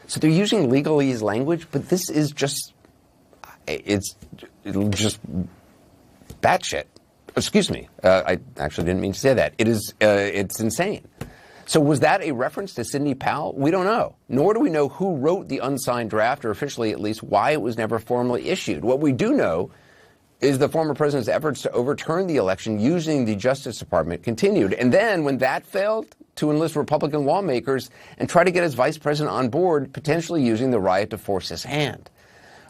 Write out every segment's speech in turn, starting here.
So they're using legalese language, but this is just, it's just batshit. Excuse me. I actually didn't mean to say that. It's insane. So was that a reference to Sidney Powell? We don't know. Nor do we know who wrote the unsigned draft, or officially at least why it was never formally issued. What we do know is the former president's efforts to overturn the election using the Justice Department continued. And then when that failed, to enlist Republican lawmakers and try to get his vice president on board, potentially using the riot to force his hand,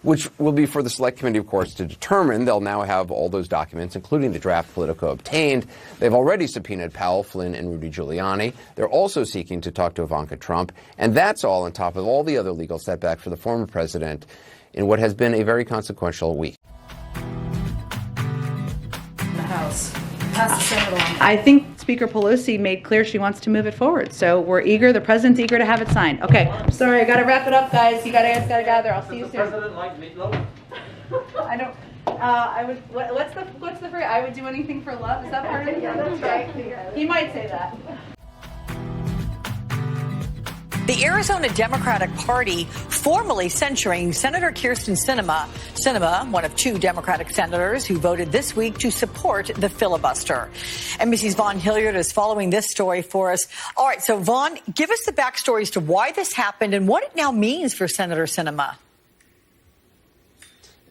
which will be for the Select Committee, of course, to determine. They'll now have all those documents, including the draft Politico obtained. They've already subpoenaed Powell, Flynn, and Rudy Giuliani. They're also seeking to talk to Ivanka Trump. And that's all on top of all the other legal setbacks for the former president in what has been a very consequential week. The House. Pass the Senate along. I think Speaker Pelosi made clear she wants to move it forward. So we're eager. The president's eager to have it signed. Okay. Sorry, I got to wrap it up, guys. You guys got to gather. I'll see you soon. Does the president like meatloaf? I don't. I would. What's the phrase? I would do anything for love. Is that part of it? Yeah, that's right. He might say that. The Arizona Democratic Party formally censuring Senator Kyrsten Sinema. Sinema, one of two Democratic senators who voted this week to support the filibuster. NBC's Vaughn Hilliard is following this story for us. All right, so Vaughn, give us the backstory as to why this happened and what it now means for Senator Sinema.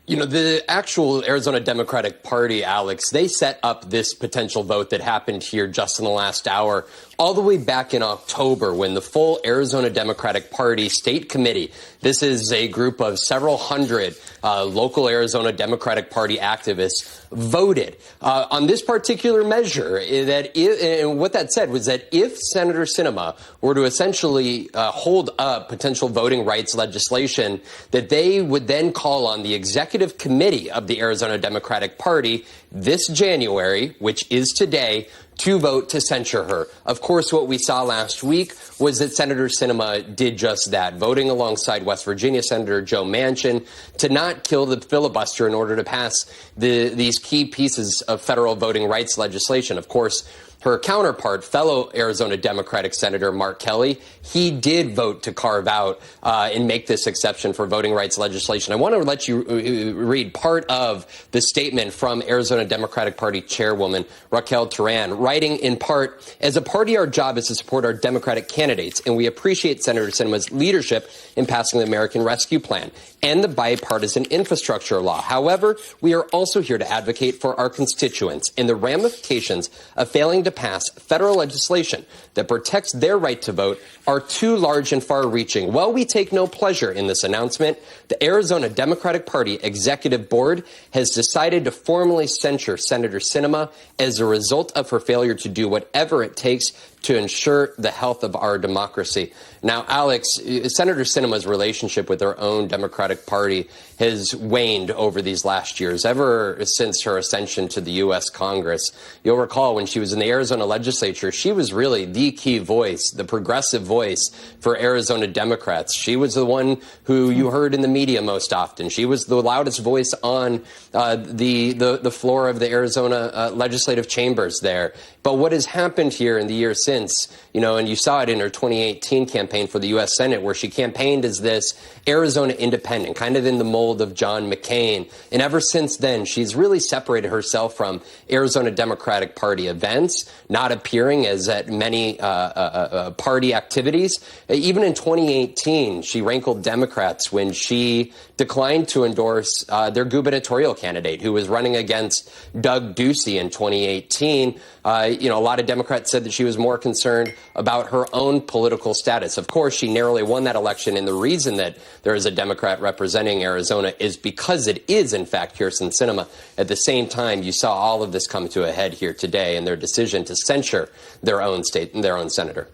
You know, the actual Arizona Democratic Party, Alex, they set up this potential vote that happened here just in the last hour all the way back in October when the full Arizona Democratic Party State Committee, this is a group of several hundred local Arizona Democratic Party activists, voted on this particular measure. And what that said was that if Senator Sinema were to essentially hold up potential voting rights legislation, that they would then call on the executive committee of the Arizona Democratic Party this January, which is today, to vote to censure her. Of course, what we saw last week was that Senator Sinema did just that, voting alongside West Virginia Senator Joe Manchin to not kill the filibuster in order to pass these key pieces of federal voting rights legislation. Of course, her counterpart, fellow Arizona Democratic Senator Mark Kelly, he did vote to carve out and make this exception for voting rights legislation. I want to let you read part of the statement from Arizona Democratic Party Chairwoman Raquel Turan, writing in part, "As a party, our job is to support our Democratic candidates, and we appreciate Senator Sinema's leadership in passing the American Rescue Plan and the bipartisan infrastructure law. However, we are also here to advocate for our constituents and the ramifications of failing to pass federal legislation that protects their right to vote are too large and far-reaching. While we take no pleasure in this announcement, the Arizona Democratic Party Executive Board has decided to formally censure Senator Sinema as a result of her failure to do whatever it takes to ensure the health of our democracy." Now, Alex, Senator Sinema's relationship with her own Democratic Party has waned over these last years, ever since her ascension to the U.S. Congress. You'll recall when she was in the Arizona legislature, she was really the key voice, the progressive voice for Arizona Democrats. She was the one who you heard in the media most often. She was the loudest voice on the floor of the Arizona legislative chambers there. But what has happened here in the years since, you know, and you saw it in her 2018 campaign for the U.S. Senate, where she campaigned as this Arizona independent, kind of in the mold of John McCain. And ever since then, she's really separated herself from Arizona Democratic Party events, not appearing as at many party activities. Even in 2018, she rankled Democrats when she declined to endorse their gubernatorial candidate, who was running against Doug Ducey in 2018. A lot of Democrats said that she was more concerned about her own political status. Of course, she narrowly won that election, and the reason that there is a Democrat representing Arizona is because it is, in fact, Kyrsten Sinema. At the same time, you saw all of this come to a head here today in their decision to censure their own state and their own senator.